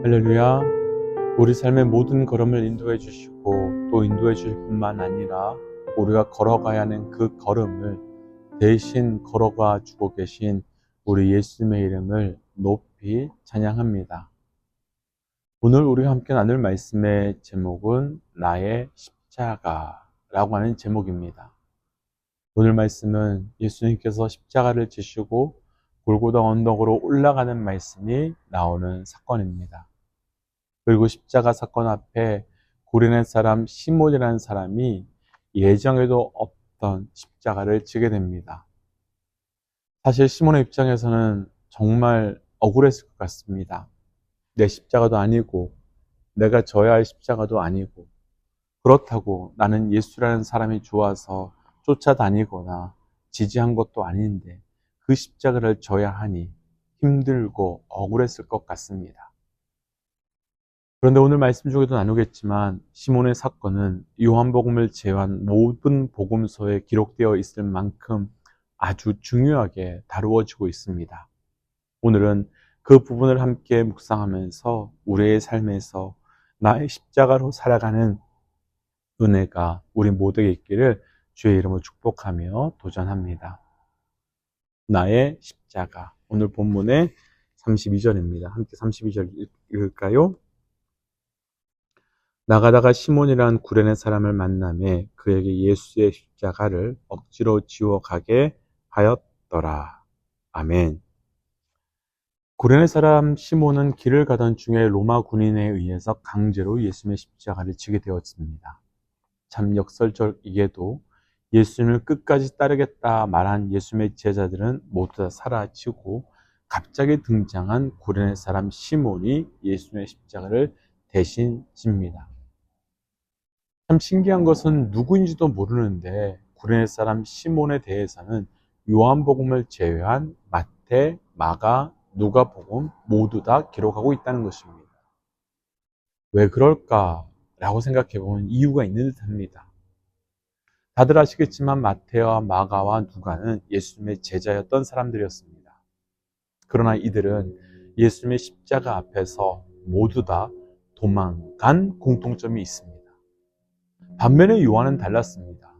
할렐루야. 우리 삶의 모든 걸음을 인도해 주시고 또 인도해 주실 뿐만 아니라 우리가 걸어가야 하는 그 걸음을 대신 걸어가 주고 계신 우리 예수님의 이름을 높이 찬양합니다. 오늘 우리가 함께 나눌 말씀의 제목은 나의 십자가라고 하는 제목입니다. 오늘 말씀은 예수님께서 십자가를 지시고 골고다 언덕으로 올라가는 말씀이 나오는 사건입니다. 그리고 십자가 사건 앞에 구레네 사람 시몬이라는 사람이 예정에도 없던 십자가를 지게 됩니다. 사실 시몬의 입장에서는 정말 억울했을 것 같습니다. 내 십자가도 아니고 내가 져야 할 십자가도 아니고 그렇다고 나는 예수라는 사람이 좋아서 쫓아다니거나 지지한 것도 아닌데 그 십자가를 져야 하니 힘들고 억울했을 것 같습니다. 그런데 오늘 말씀 중에도 나누겠지만 시몬의 사건은 요한복음을 제외한 모든 복음서에 기록되어 있을 만큼 아주 중요하게 다루어지고 있습니다. 오늘은 그 부분을 함께 묵상하면서 우리의 삶에서 나의 십자가로 살아가는 은혜가 우리 모두에게 있기를 주의 이름으로 축복하며 도전합니다. 나의 십자가. 오늘 본문의 32절입니다. 함께 32절 읽을까요? 나가다가 시몬이라는 구레네 사람을 만나매 그에게 예수의 십자가를 억지로 지워 가게 하였더라. 아멘. 구레네 사람 시몬은 길을 가던 중에 로마 군인에 의해서 강제로 예수님의 십자가를 지게 되었습니다. 참 역설적이게도 예수님을 끝까지 따르겠다 말한 예수님의 제자들은 모두 다 사라지고 갑자기 등장한 구레네 사람 시몬이 예수님의 십자가를 대신 집니다. 참 신기한 것은 누구인지도 모르는데 구레네 사람 시몬에 대해서는 요한복음을 제외한 마태, 마가, 누가복음 모두 다 기록하고 있다는 것입니다. 왜 그럴까라고 생각해 보면 이유가 있는 듯합니다. 다들 아시겠지만 마태와 마가와 누가는 예수님의 제자였던 사람들이었습니다. 그러나 이들은 예수님의 십자가 앞에서 모두 다 도망간 공통점이 있습니다. 반면에 요한은 달랐습니다.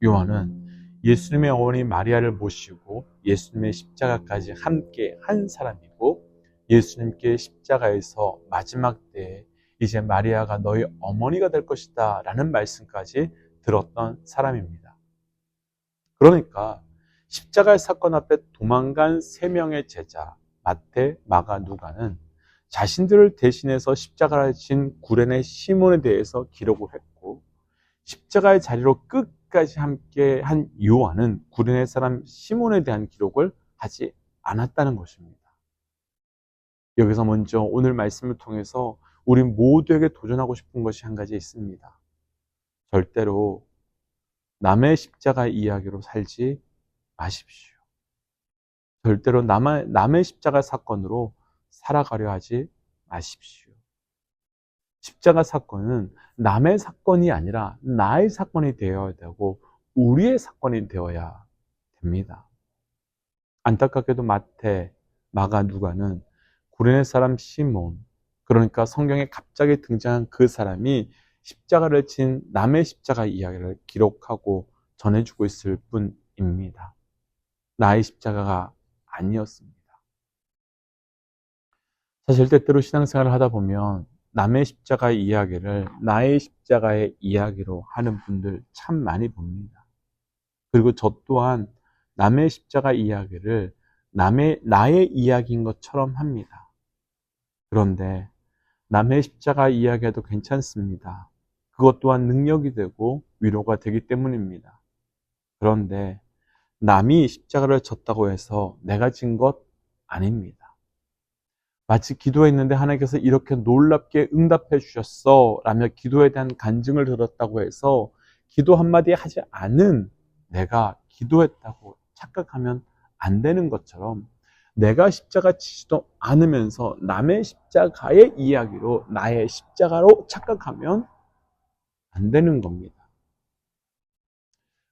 요한은 예수님의 어머니 마리아를 모시고 예수님의 십자가까지 함께 한 사람이고 예수님께 십자가에서 마지막 때에 이제 마리아가 너희 어머니가 될 것이다 라는 말씀까지 들었던 사람입니다. 그러니까 십자가의 사건 앞에 도망간 3명의 제자 마태, 마가, 누가는 자신들을 대신해서 십자가를 진 구레네 시몬에 대해서 기록을 했고 십자가의 자리로 끝까지 함께 한 요한은 구레네 사람 시몬에 대한 기록을 하지 않았다는 것입니다. 여기서 먼저 오늘 말씀을 통해서 우리 모두에게 도전하고 싶은 것이 한 가지 있습니다. 절대로 남의 십자가 이야기로 살지 마십시오. 절대로 남의 십자가 사건으로 살아가려 하지 마십시오. 십자가 사건은 남의 사건이 아니라 나의 사건이 되어야 되고 우리의 사건이 되어야 됩니다. 안타깝게도 마태, 마가, 누가는 구레네 사람 시몬, 그러니까 성경에 갑자기 등장한 그 사람이 십자가를 진 남의 십자가 이야기를 기록하고 전해주고 있을 뿐입니다. 나의 십자가가 아니었습니다. 사실 때때로 신앙생활을 하다 보면 남의 십자가 이야기를 나의 십자가의 이야기로 하는 분들 참 많이 봅니다. 그리고 저 또한 남의 십자가 이야기를 나의 이야기인 것처럼 합니다. 그런데 남의 십자가 이야기해도 괜찮습니다. 그것 또한 능력이 되고 위로가 되기 때문입니다. 그런데 남이 십자가를 졌다고 해서 내가 진 것 아닙니다. 마치 기도했는데 하나님께서 이렇게 놀랍게 응답해 주셨어 라며 기도에 대한 간증을 들었다고 해서 기도 한마디 하지 않은 내가 기도했다고 착각하면 안 되는 것처럼 내가 십자가 지지도 않으면서 남의 십자가의 이야기로 나의 십자가로 착각하면 안 되는 겁니다.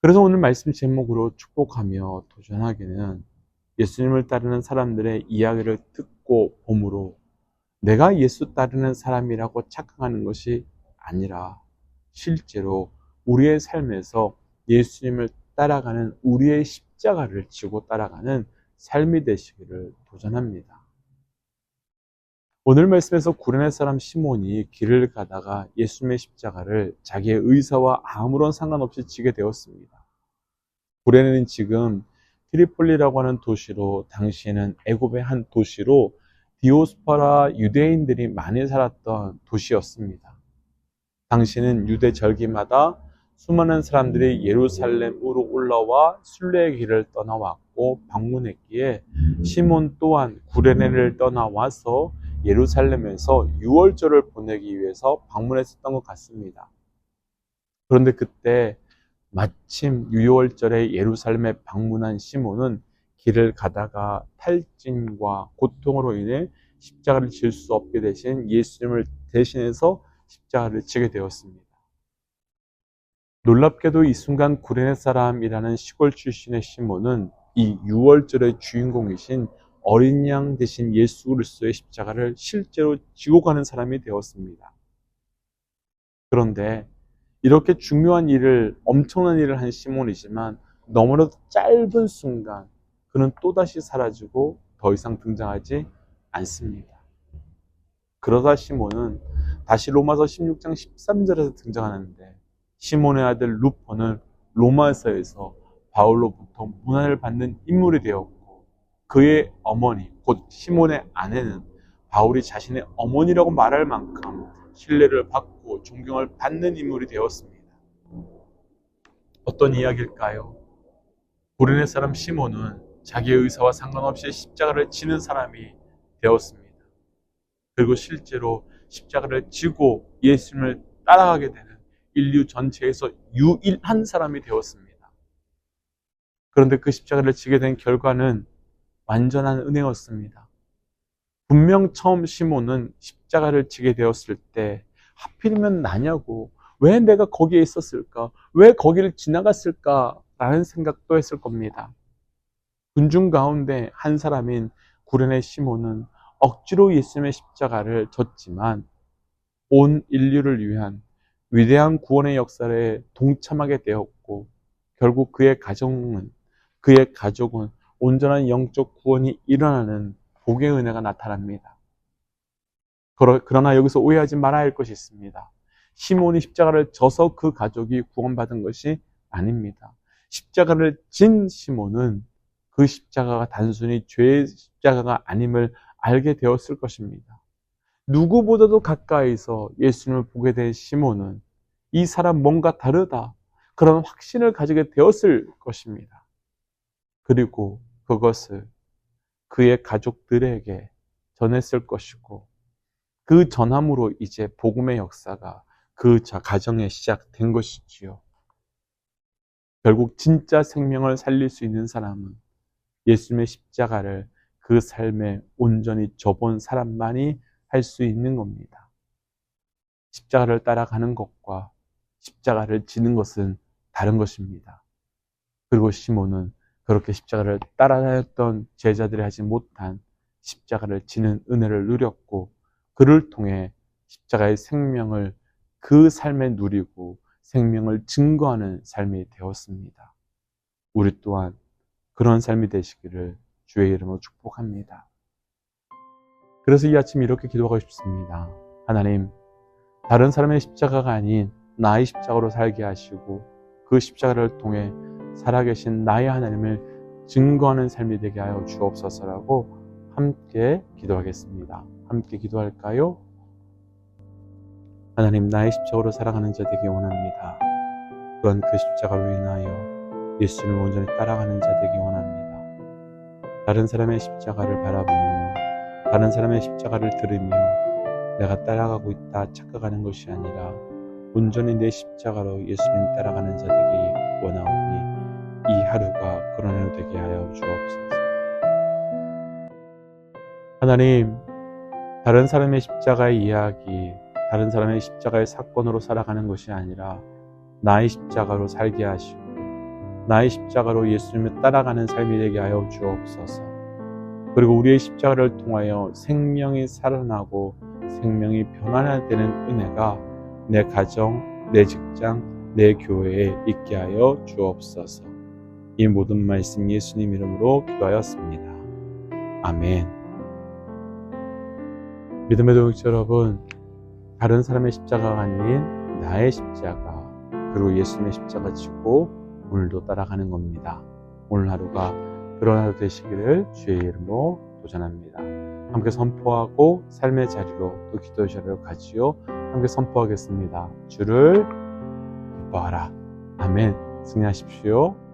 그래서 오늘 말씀 제목으로 축복하며 도전하기는 예수님을 따르는 사람들의 이야기를 듣고 봄으로 내가 예수 따르는 사람이라고 착각하는 것이 아니라 실제로 우리의 삶에서 예수님을 따라가는 우리의 십자가를 지고 따라가는 삶이 되시기를 도전합니다. 오늘 말씀에서 구레네 사람 시몬이 길을 가다가 예수님의 십자가를 자기의 의사와 아무런 상관없이 지게 되었습니다. 구레네는 지금 트리폴리라고 하는 도시로, 당시에는 애굽의 한 도시로 디오스포라 유대인들이 많이 살았던 도시였습니다. 당시는 유대 절기마다 수많은 사람들이 예루살렘으로 올라와 순례의 길을 떠나왔고 방문했기에 시몬 또한 구레네를 떠나와서 예루살렘에서 유월절을 보내기 위해서 방문했었던 것 같습니다. 그런데 그때 마침 유월절에 예루살렘에 방문한 시몬은 길을 가다가 탈진과 고통으로 인해 십자가를 질 수 없게 되신 예수님을 대신해서 십자가를 지게 되었습니다. 놀랍게도 이 순간 구레네 사람이라는 시골 출신의 시몬은 이 유월절의 주인공이신 어린 양 대신 예수 그리스도의 십자가를 실제로 지고 가는 사람이 되었습니다. 그런데 이렇게 중요한 일을, 엄청난 일을 한 시몬이지만 너무나도 짧은 순간 그는 또다시 사라지고 더 이상 등장하지 않습니다. 그러다 시몬은 다시 로마서 16장 13절에서 등장하는데, 시몬의 아들 루포는 로마서에서 바울로부터 문안을 받는 인물이 되었고, 그의 어머니, 곧 시몬의 아내는 바울이 자신의 어머니라고 말할 만큼 신뢰를 받고 존경을 받는 인물이 되었습니다. 어떤 이야기일까요? 구레네 사람 시몬은 자기의 의사와 상관없이 십자가를 지는 사람이 되었습니다. 그리고 실제로 십자가를 지고 예수님을 따라가게 되는 인류 전체에서 유일한 사람이 되었습니다. 그런데 그 십자가를 지게 된 결과는 완전한 은혜였습니다. 분명 처음 시몬은 십자가를 지게 되었을 때 하필이면 나냐고, 왜 내가 거기에 있었을까, 왜 거기를 지나갔을까 라는 생각도 했을 겁니다. 군중 가운데 한 사람인 구레네 시몬은 억지로 예수님의 십자가를 졌지만 온 인류를 위한 위대한 구원의 역사에 동참하게 되었고, 결국 그의 가족은 온전한 영적 구원이 일어나는 복의 은혜가 나타납니다. 그러나 여기서 오해하지 말아야 할 것이 있습니다. 시몬이 십자가를 져서 그 가족이 구원받은 것이 아닙니다. 십자가를 진 시몬은 그 십자가가 단순히 죄의 십자가가 아님을 알게 되었을 것입니다. 누구보다도 가까이서 예수님을 보게 된 시몬은 이 사람 뭔가 다르다, 그런 확신을 가지게 되었을 것입니다. 그리고 그것을 그의 가족들에게 전했을 것이고, 그 전함으로 이제 복음의 역사가 그 가정에 시작된 것이지요. 결국 진짜 생명을 살릴 수 있는 사람은 예수님의 십자가를 그 삶에 온전히 져본 사람만이 할 수 있는 겁니다. 십자가를 따라가는 것과 십자가를 지는 것은 다른 것입니다. 그리고 시몬은 그렇게 십자가를 따라다녔던 제자들이 하지 못한 십자가를 지는 은혜를 누렸고, 그를 통해 십자가의 생명을 그 삶에 누리고 생명을 증거하는 삶이 되었습니다. 우리 또한 그런 삶이 되시기를 주의 이름으로 축복합니다. 그래서 이 아침 이렇게 기도하고 싶습니다. 하나님, 다른 사람의 십자가가 아닌 나의 십자가로 살게 하시고, 그 십자가를 통해 살아계신 나의 하나님을 증거하는 삶이 되게 하여 주옵소서라고 함께 기도하겠습니다. 함께 기도할까요? 하나님, 나의 십자가로 살아가는 자 되기 원합니다. 또한 그 십자가로 인하여 예수님을 온전히 따라가는 자 되기 원합니다. 다른 사람의 십자가를 바라보며, 다른 사람의 십자가를 들으며 내가 따라가고 있다 착각하는 것이 아니라 온전히 내 십자가로 예수님 따라가는 자 되기 원하오니, 이 하루가 그런 하루 되게 하여 주옵소서. 하나님, 다른 사람의 십자가의 이야기, 다른 사람의 십자가의 사건으로 살아가는 것이 아니라 나의 십자가로 살게 하시고 나의 십자가로 예수님을 따라가는 삶이 되게 하여 주옵소서. 그리고 우리의 십자가를 통하여 생명이 살아나고 생명이 변화되는 은혜가 내 가정, 내 직장, 내 교회에 있게 하여 주옵소서. 이 모든 말씀 예수님 이름으로 기도하였습니다. 아멘. 믿음의 동역자 여러분, 다른 사람의 십자가가 아닌 나의 십자가, 그리고 예수님의 십자가 지고 오늘도 따라가는 겁니다. 오늘 하루가 그런 하루 되시기를 주의 이름으로 도전합니다. 함께 선포하고 삶의 자리로 또 기도의 자리로 가지요. 함께 선포하겠습니다. 주를 기뻐하라. 아멘. 승리하십시오.